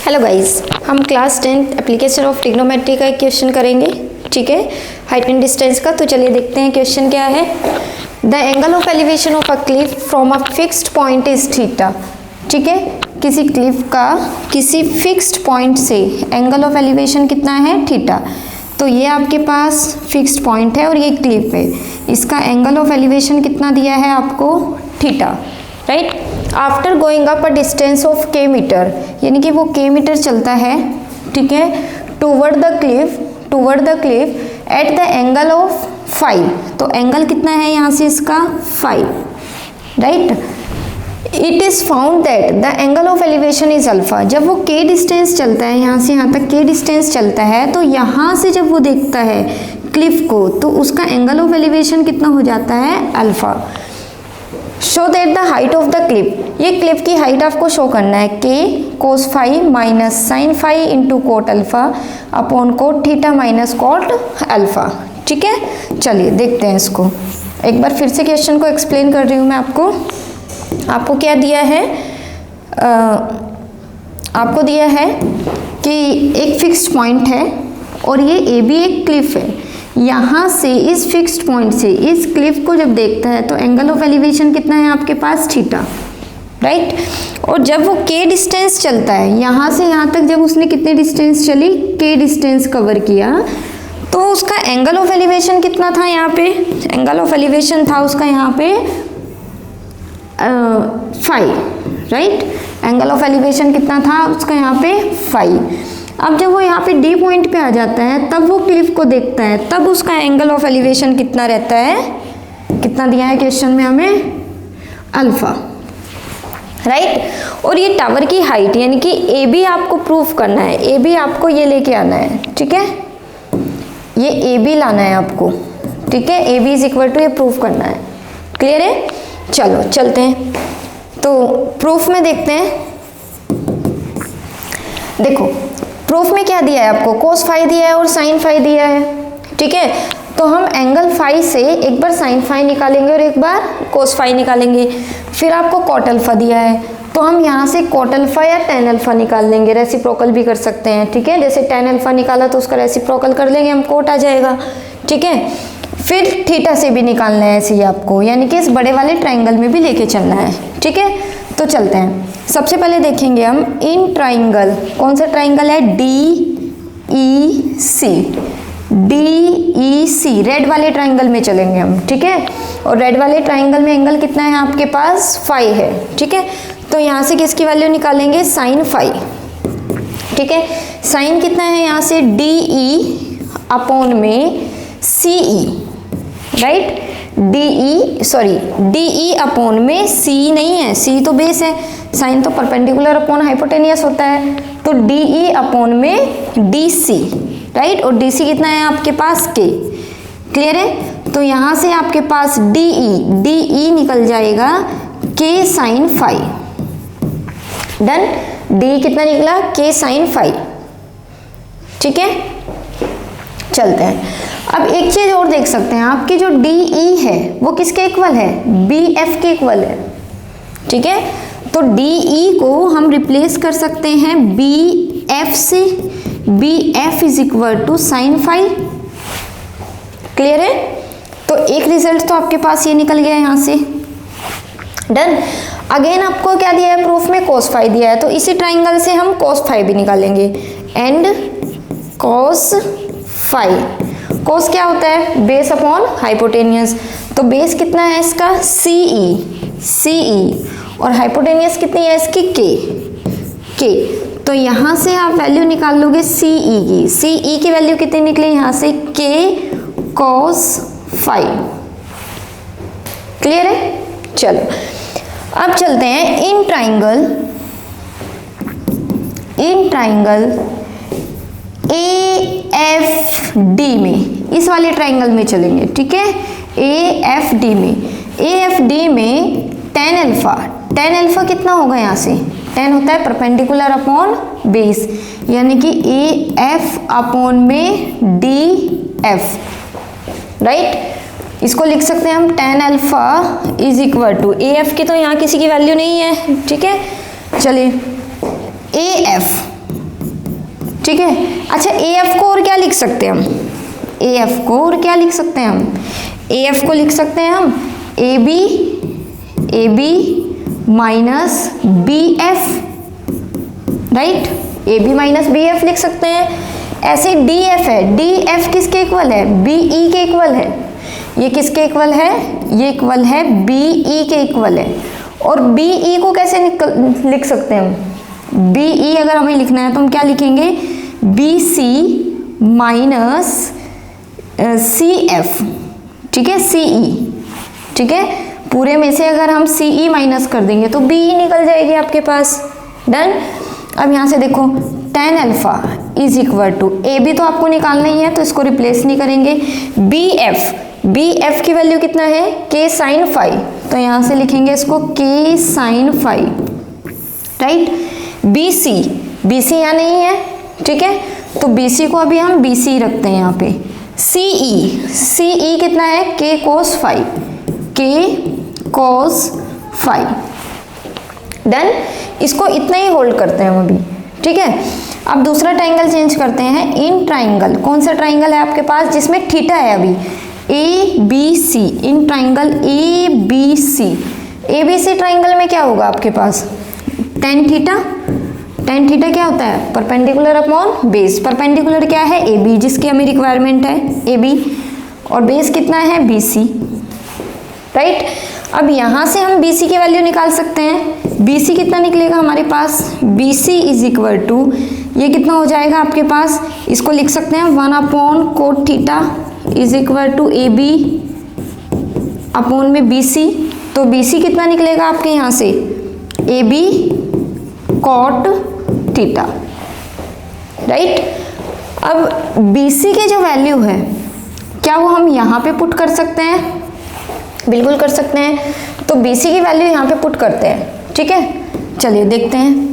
Hello guys, हम class 10 application of trigonometry का एक क्वेश्चन करेंगे। ठीक है, हाइट एंड डिस्टेंस का। तो चलिए देखते हैं क्वेश्चन क्या है। The angle of elevation of a cliff from a fixed point is theta. ठीक है, किसी क्लिफ का किसी फिक्स्ड पॉइंट से एंगल ऑफ एलिवेशन कितना है, थीटा। तो ये आपके पास फिक्स्ड पॉइंट है और ये क्लिफ है, इसका एंगल ऑफ एलिवेशन कितना दिया है आपको, theta. Right, after going up a distance of के मीटर, यानी कि वो के मीटर चलता है, ठीक है, toward the Cliff at the angle of 5। तो एंगल कितना है यहाँ से इसका 5। Right, it is found that the angle of elevation is alpha. जब वो के डिस्टेंस चलता है, यहाँ से यहाँ तक के डिस्टेंस चलता है, तो यहाँ से जब वो देखता है क्लिफ को, तो उसका एंगल ऑफ एलिवेशन कितना हो जाता है, alpha. Show that the height of the cliff, ये क्लिफ की हाइट आपको शो करना है, k cos 5 minus sine 5 into cot alpha upon cot theta minus cot alpha. ठीक है, चलिए देखते हैं इसको। एक बार फिर से क्वेश्चन को एक्सप्लेन कर रही हूँ मैं आपको क्या दिया है, आपको दिया है कि एक फिक्स्ड पॉइंट है और ये ए बी एक क्लिफ है। यहाँ से इस फिक्स्ड पॉइंट से इस क्लिफ को जब देखता है तो एंगल ऑफ एलिवेशन कितना है आपके पास, थीटा। राइट, और जब वो के डिस्टेंस चलता है, यहाँ से यहाँ तक जब उसने कितने डिस्टेंस चली, के डिस्टेंस कवर किया, तो उसका एंगल ऑफ एलिवेशन कितना था यहाँ पे, एंगल ऑफ एलिवेशन था उसका यहाँ पे 5। राइट, एंगल ऑफ एलिवेशन कितना था उसका यहाँ पे 5। अब जब वो यहाँ पे डी पॉइंट पे आ जाता है, तब वो क्लिफ को देखता है, तब उसका एंगल ऑफ एलिवेशन कितना रहता है, कितना दिया है क्वेश्चन में हमें, अल्फा। राइट, और ये टावर की हाइट यानी कि ए बी आपको प्रूफ करना है, ए बी आपको ये लेके आना है। ठीक है, ये ए बी लाना है आपको। ठीक है, A B is equal to ये प्रूफ करना है। क्लियर है, चलो चलते हैं। तो प्रूफ में देखते हैं। देखो प्रूफ में क्या दिया है आपको, कोस 5 दिया है और साइन 5 दिया है। ठीक है, तो हम एंगल 5 से एक बार साइन 5 निकालेंगे और एक बार कोस 5 निकालेंगे। फिर आपको कॉट अल्फा दिया है, तो हम यहाँ से कॉट अल्फा या टेन अल्फा निकाल लेंगे, रेसिप्रोकल भी कर सकते हैं। ठीक है, जैसे टेन अल्फा निकाला तो उसका रेसिप्रोकल कर लेंगे हम, कोट आ जाएगा। ठीक है, फिर थीटा से भी निकालना है ऐसे ही आपको, यानी कि इस बड़े वाले ट्राइंगल में भी लेके चलना है। ठीक है, तो चलते हैं। सबसे पहले देखेंगे हम इन ट्राइंगल, कौन सा ट्राइंगल है, DEC, रेड वाले ट्राइंगल में चलेंगे हम। ठीक है, और रेड वाले ट्राइंगल में एंगल कितना है आपके पास, 5 है। ठीक है, तो यहाँ से किसकी वैल्यू निकालेंगे, साइन 5। ठीक है, साइन कितना है यहाँ से, DE अपॉन में CE। राइट, DE अपॉन में C नहीं है, C तो बेस है, साइन तो परपेंडिकुलर अपॉन हाइपोटेनियस होता है, तो DE अपॉन में DC। राइट, और DC कितना है आपके पास, K। क्लियर है, तो यहाँ से आपके पास DE निकल जाएगा K साइन 5। डन, DE कितना निकला, K साइन 5। ठीक है, चलते हैं। अब एक चीज और देख सकते हैं, आपकी जो DE है वो किसके इक्वल है, BF के इक्वल है। ठीक है, तो DE को हम रिप्लेस कर सकते हैं BF से, BF is equal to sine 5। Clear है, तो एक रिजल्ट तो आपके पास ये निकल गया यहाँ से। डन, अगेन आपको क्या दिया है प्रूफ में, cos 5 दिया है, तो इसी ट्राइंगल से हम cos 5 भी निकालेंगे। एंड cos 5, cos क्या होता है, बेस अपॉन हाइपोटेनियस, तो बेस कितना है इसका, CE, और हाइपोटेनियस कितनी है इसकी, K। तो यहाँ से आप वैल्यू निकाल लोगे CE की वैल्यू कितनी निकली यहाँ से, K cos 5। क्लियर है, चलो अब चलते हैं इन ट्राइंगल AFD में, इस वाले ट्राइंगल में चलेंगे। ठीक है, AFD में tan अल्फा कितना होगा यहाँ से, tan होता है परपेंडिकुलर अपॉन बेस, यानी कि AF अपॉन में DF। राइट, इसको लिख सकते हैं हम tan alpha is equal to, AF की तो यहाँ किसी की वैल्यू नहीं है। ठीक है, चलिए AF ठीक है। अच्छा ए एफ को और क्या लिख सकते हैं हम, ए एफ को और क्या लिख सकते हैं हम, ए एफ को लिख सकते हैं हम A B minus B F, right, A B minus B F लिख सकते हैं। ऐसे डी एफ है, डी एफ किसके इक्वल है, बी ई के इक्वल है। ये किसके इक्वल है, ये इक्वल है बी ई के इक्वल है। और बी ई को कैसे लिख सकते हैं हम, बी ई अगर हमें लिखना है तो हम क्या लिखेंगे, B C minus C F, ठीक है, सी ई, ठीक है। पूरे में से अगर हम सी ई माइनस कर देंगे तो बी ई निकल जाएगी आपके पास। डन। अब यहाँ से देखो tan alpha is equal to, A B तो आपको निकालना ही है तो इसको रिप्लेस नहीं करेंगे। बी एफ की वैल्यू कितना है, k साइन फाइव, तो यहाँ से लिखेंगे इसको k sine five, right. B C यहाँ नहीं है, ठीक है, तो बी सी को अभी हम बी सी रखते हैं यहाँ पे। सी ई कितना है, k कोस फाइव, k कोस फाइव। डन। इसको इतना ही होल्ड करते हैं हम अभी, ठीक है। अब दूसरा ट्राइंगल चेंज करते हैं, इन ट्राइंगल। कौन सा ट्राइंगल है आपके पास जिसमें थीटा है अभी, A B C, in triangle A B C triangle में क्या होगा आपके पास, टेन थीटा क्या होता है, परपेंडिकुलर अपॉन बेस। परपेंडिकुलर क्या है, ए बी, जिसकी हमें रिक्वायरमेंट है ए बी, और बेस कितना है बी सी, राइट। अब यहाँ से हम बी सी की वैल्यू निकाल सकते हैं। बी सी कितना निकलेगा हमारे पास, B C is equal to, ये कितना हो जाएगा आपके पास, इसको लिख सकते हैं 1 upon cot theta is equal to A B upon में बी सी। तो बी सी कितना निकलेगा आपके यहाँ से, A B cot theta, right. अब बी सी के जो वैल्यू है क्या वो हम यहाँ पे पुट कर सकते हैं, बिल्कुल कर सकते हैं। तो बी सी की वैल्यू यहाँ पे पुट करते हैं, ठीक है। चलिए देखते हैं।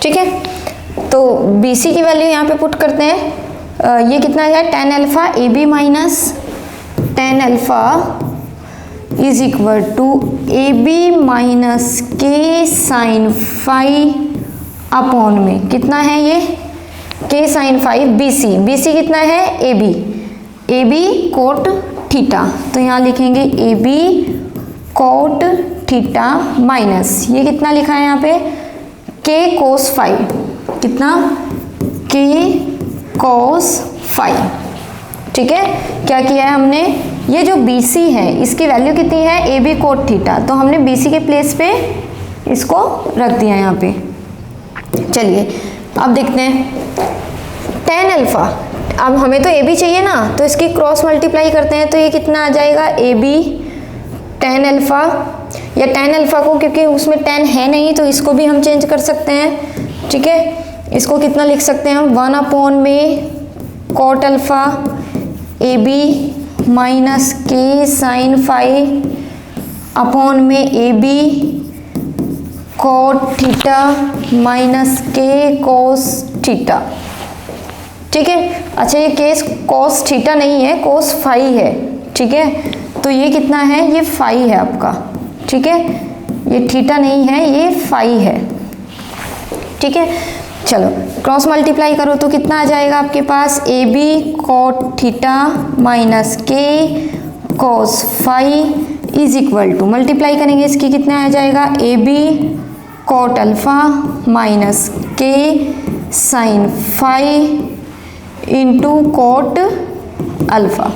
ठीक है, तो बी सी की वैल्यू यहाँ पे पुट करते हैं। ये कितना है, tan alpha A B minus tan alpha is equal to A B minus k sine five upon में कितना है ये, के साइन फाइव बी सी कितना है, ए बी कोट थीटा, तो यहाँ लिखेंगे A B cot theta minus ये कितना लिखा है यहाँ पे, के कोस फाइव, कितना, के कोस फाइव, ठीक है। क्या किया है हमने, ये जो बी सी है इसकी वैल्यू कितनी है, ए बी कोट थीटा, तो हमने बी सी के प्लेस पे इसको रख दिया यहाँ पे। चलिए अब देखते हैं tan अल्फा। अब हमें तो ए बी चाहिए ना, तो इसकी क्रॉस मल्टीप्लाई करते हैं, तो ये कितना आ जाएगा, ए बी tan अल्फा, या tan अल्फा को क्योंकि उसमें tan है नहीं तो इसको भी हम चेंज कर सकते हैं, ठीक है। इसको कितना लिख सकते हैं हम, 1 अपॉन में cot alpha A B minus k sine five upon में A B cot theta minus k cos theta, ठीक है। अच्छा ये केस कोस थीटा नहीं है, कोस फाइव है, ठीक है। तो ये कितना है, ये फाइव है आपका, ठीक है, ये थीटा नहीं है, ये फाइव है, ठीक है। चलो क्रॉस मल्टीप्लाई करो तो कितना आ जाएगा आपके पास, A B cot theta minus k cos five is equal to, multiply करेंगे इसकी कितना आ जाएगा, A B cot alpha minus k sine five into cot alpha,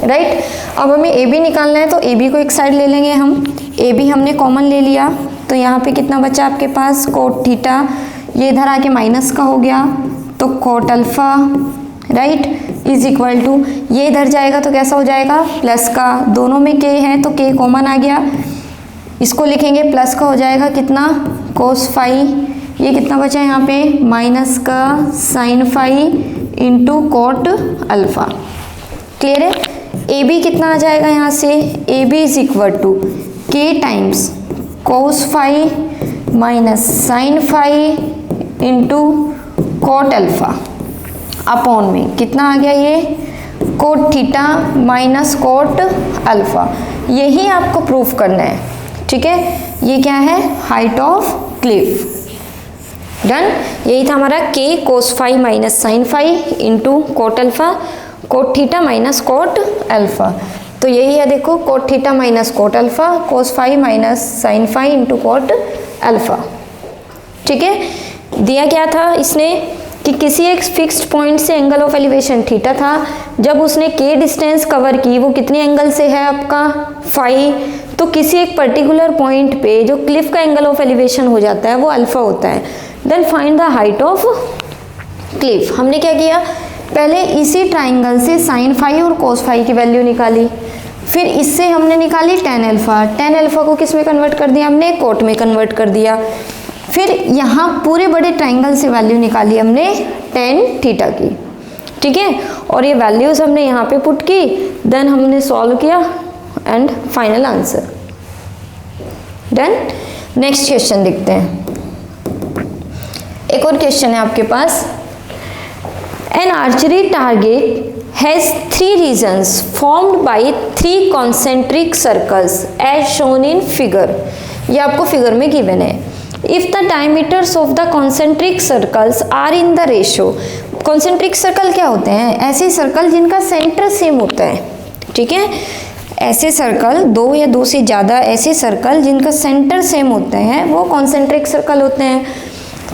right. अब हमें ए बी निकालना है तो ए बी को एक साइड ले लेंगे हम, ए बी हमने कॉमन ले लिया, तो यहाँ पे कितना बचा आपके पास, कोट थीटा, ये इधर आके माइनस का हो गया तो cot alpha, right, is equal to, ये इधर जाएगा तो कैसा हो जाएगा, प्लस का, दोनों में के है तो के कॉमन आ गया, इसको लिखेंगे प्लस का हो जाएगा कितना, कोस फाइव, ये कितना बचा यहाँ पे, माइनस का sine five into cot alpha, clear है। ए बी कितना आ जाएगा यहाँ से, A B is equal to k times cos five minus sine five into cot alpha upon में कितना आ गया, ये cot theta minus cot alpha, यही आपको प्रूफ करना है, ठीक है। ये क्या है, हाइट ऑफ क्लिफ। डन, यही था हमारा k cos phi minus sine phi into cot alpha, cot theta minus cot alpha. तो यही है, देखो, cot theta minus cot alpha, cos phi minus sine phi into cot alpha, ठीक है। दिया क्या था इसने कि किसी एक फिक्स्ड पॉइंट से एंगल ऑफ एलिवेशन थीटा था, जब उसने के डिस्टेंस कवर की वो कितने एंगल से है आपका, फाई। तो किसी एक पर्टिकुलर पॉइंट पे जो क्लिफ का एंगल ऑफ एलिवेशन हो जाता है वो अल्फा होता है। Then find the height of cliff. हमने क्या किया, पहले इसी ट्राइंगल से साइन फाई और कोस फाई की वैल्यू निकाली, फिर इससे हमने निकाली टेन अल्फा, टेन अल्फा को किस में कन्वर्ट कर दिया हमने, कोट में कन्वर्ट कर दिया। फिर यहाँ पूरे बड़े ट्राइंगल से वैल्यू निकाली हमने टेन थीटा की, ठीक है। और ये वैल्यूज हमने यहाँ पे पुट की, देन हमने सॉल्व किया and final answer. Done. Next question देखते हैं। एक और क्वेश्चन है आपके पास। An archery target has three regions formed by three concentric circles as shown in figure। ये आपको फिगर में गिवन है। If the diameters of the concentric circles are in the ratio, concentric circle क्या होते हैं, ऐसे सर्कल जिनका centre same होता है, ठीक है। ऐसे सर्कल, दो या दो से ज़्यादा ऐसे सर्कल जिनका सेंटर सेम होते हैं वो कॉन्सेंट्रिक सर्कल होते हैं।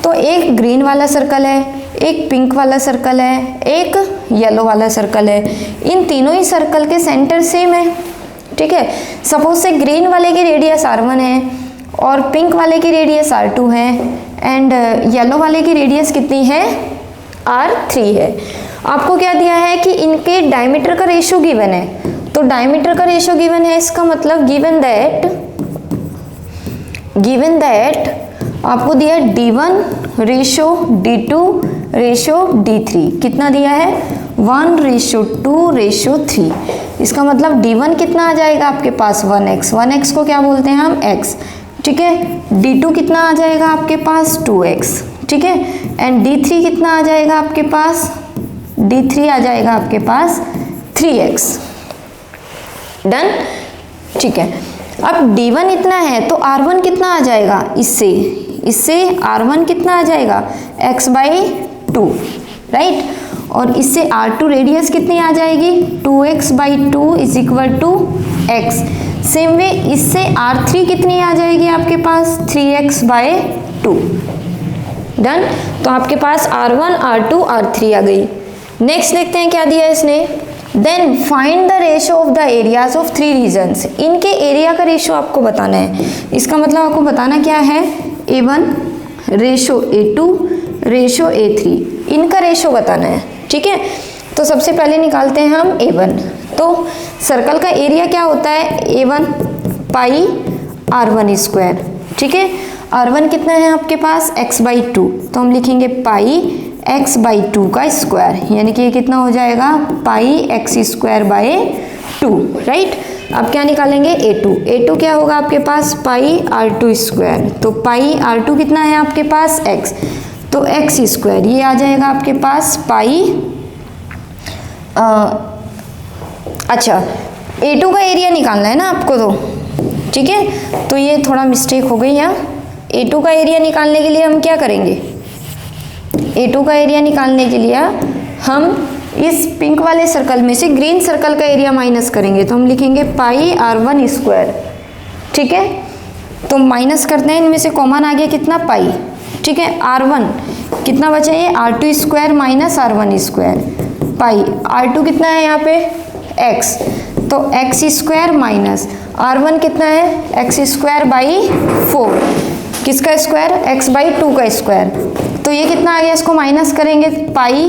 तो एक ग्रीन वाला सर्कल है, एक पिंक वाला सर्कल है, एक येलो वाला सर्कल है। इन तीनों ही सर्कल के सेंटर सेम है, ठीक है। सपोज से ग्रीन वाले की रेडियस r1 है और पिंक वाले की रेडियस r2 है एंड येलो वाले की रेडियस कितनी है, r3 है। आपको क्या दिया है कि इनके डायमीटर का रेशियो गिवन है, तो डायमीटर का रेशियो गिवन है, इसका मतलब गिवन दैट आपको दिया है d1 ratio d2 ratio d3। कितना दिया है, 1 रेशो 2 रेशो 3। इसका मतलब d1 कितना आ जाएगा आपके पास 1x, 1x को क्या बोलते हैं हम x, ठीक है। d2 कितना आ जाएगा आपके पास 2x, ठीक है। एंड d3 कितना आ जाएगा आपके पास, d3 आ जाएगा आपके पास 3x। डन, ठीक है। अब d1 इतना है तो r1 कितना आ जाएगा, इससे r1 कितना आ जाएगा, x/2, राइट। और इससे r2 रेडियस कितनी आ जाएगी, 2x/2 is equal to x। Same way इससे r3 कितनी आ जाएगी आपके पास, 3x/2। डन। तो आपके पास r1 r2 r3 आ गई। नेक्स्ट देखते हैं क्या दिया इसने। Then find the ratio of the areas of three regions. इनके एरिया का रेशियो आपको बताना है। इसका मतलब आपको बताना क्या है, a1 ratio a2 ratio a3, इनका रेशो बताना है, ठीक है। तो सबसे पहले निकालते हैं हम a1। तो सर्कल का एरिया क्या होता है, a1 पाई r1 स्क्वायर, ठीक है। r1 कितना है आपके पास, x/2, तो हम लिखेंगे पाई x/2 का स्क्वायर, यानी कि ये कितना हो जाएगा, पाई x²/2, राइट। अब क्या निकालेंगे, a2 क्या होगा आपके पास, पाई r2 स्क्वायर। तो पाई r2 कितना है आपके पास, x, तो x², ये आ जाएगा आपके पास पाई। अच्छा, a2 का एरिया निकालना है ना आपको, तो ठीक है। तो ये थोड़ा मिस्टेक हो गई यहाँ। a2 का एरिया निकालने के लिए हम क्या करेंगे, a2 का एरिया निकालने के लिए हम इस पिंक वाले सर्कल में से ग्रीन सर्कल का एरिया माइनस करेंगे। तो हम लिखेंगे पाई r1 स्क्वायर, ठीक है। तो माइनस करते हैं, इनमें से कॉमन आ गया कितना, पाई, ठीक है। r1 कितना बचा, ये r2 square minus r1 square, पाई r2 कितना है यहाँ पे, x, तो x² माइनस r1 कितना है, x²/4, किसका स्क्वायर, x/2 का स्क्वायर। तो ये कितना आ गया, इसको माइनस करेंगे, पाई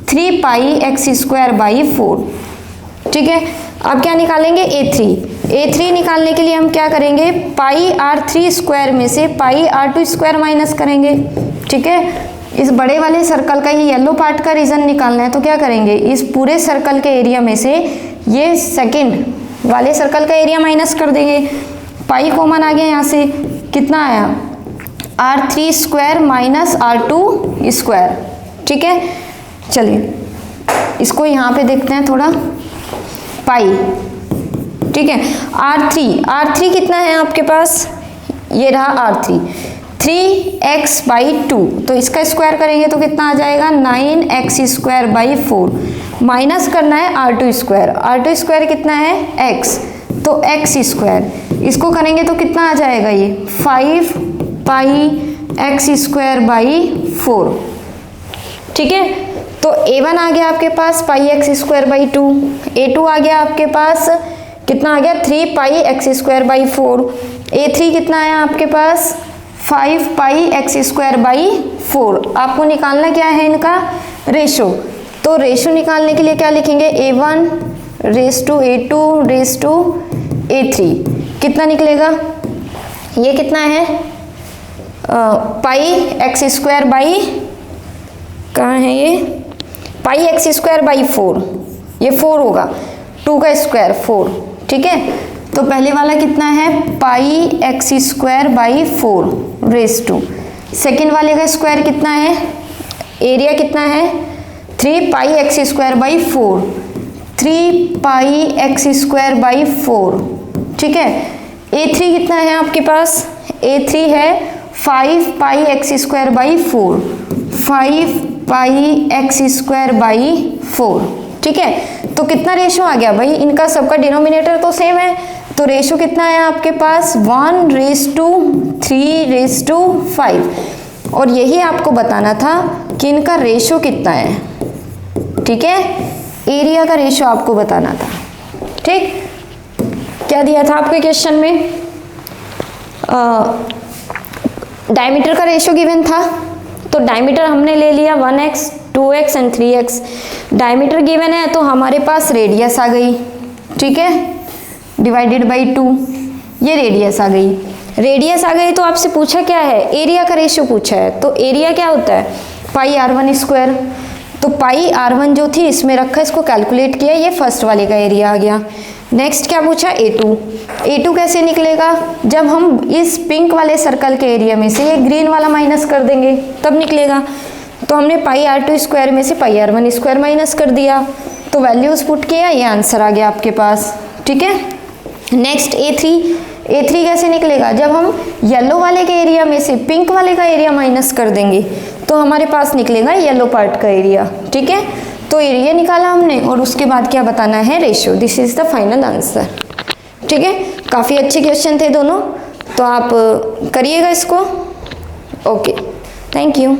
3 पाई x²/4, ठीक है। अब क्या निकालेंगे, a3 निकालने के लिए हम क्या करेंगे, पाई r3 स्क्वायर में से पाई r2 स्क्वायर माइनस करेंगे, ठीक है। इस बड़े वाले सर्कल का ये येलो पार्ट का रीजन निकालना है, तो क्या करेंगे, इस पूरे सर्कल के एरिया में से ये सेकेंड वाले सर्कल का एरिया माइनस कर देंगे। पाई कॉमन आ गया यहाँ से, कितना आया, r3 square minus r2 square, ठीक है। चलिए इसको यहाँ पे देखते हैं थोड़ा, पाई, ठीक है। R3 कितना है आपके पास, ये रहा R3, 3x/2, तो इसका स्क्वायर करेंगे तो कितना आ जाएगा 9x²/4, माइनस करना है R2 स्क्वायर कितना है x, तो x², इसको करेंगे तो कितना आ जाएगा ये 5πx²/4, ठीक है। तो A1 आ गया आपके पास πx²/2, A2 आ गया आपके पास कितना आ गया 3πx²/4, A3 कितना है आपके पास 5πx²/4। आपको निकालना क्या है इनका रेशो, तो रेशो निकालने के लिए क्या लिखेंगे A1 raise to A2 raise to A3, कितना निकलेगा, ये कितना है πx², कहाँ है ये πx²/4, ये 4 होगा, 2 का स्क्वायर 4, ठीक है। तो पहले वाला कितना है πx²/4 रेज़ टू, सेकेंड वाले का स्क्वायर कितना है, एरिया कितना है 3πx²/4, 3πx²/4, ठीक है। A3 कितना है आपके पास, A3 है 5πx²/4, 5πx²/4, ठीक है। तो कितना रेशो आ गया भाई, इनका सबका डिनोमिनेटर तो सेम है, तो रेशो कितना है आपके पास 1:3:5, और यही आपको बताना था कि इनका रेशो कितना है, ठीक है, एरिया का रेशो आपको बताना था, ठीक। क्या दिया था आपके क्वेश्चन में, डायमीटर का रेशो गिवन था, तो डायमीटर हमने ले लिया 1x 2x and 3x, diameter given है तो हमारे पास रेडियस आ गई, ठीक है, डिवाइडेड बाई 2, ये रेडियस आ गई, तो आपसे पूछा क्या है, एरिया का रेशियो पूछा है, तो एरिया क्या होता है πr1², तो πr1 जो थी इसमें रखा, इसको कैलकुलेट किया, ये फर्स्ट वाले का एरिया आ गया। नेक्स्ट क्या पूछा A2 कैसे निकलेगा, जब हम इस पिंक वाले सर्कल के एरिया में से ये ग्रीन वाला माइनस कर देंगे तब निकलेगा, तो हमने πr2² में से πr1² माइनस कर दिया, तो वैल्यूज पुट किया, ये आंसर आ गया आपके पास, ठीक है। नेक्स्ट A3 कैसे निकलेगा, जब हम येलो वाले के एरिया में से पिंक वाले का एरिया माइनस कर देंगे तो हमारे पास निकलेगा येलो पार्ट का एरिया, ठीक है। तो एरिया निकाला हमने और उसके बाद क्या बताना है ratio, this is the final answer, ठीक है। काफ़ी अच्छे क्वेश्चन थे दोनों, तो आप करिएगा इसको, ओके, थैंक यू।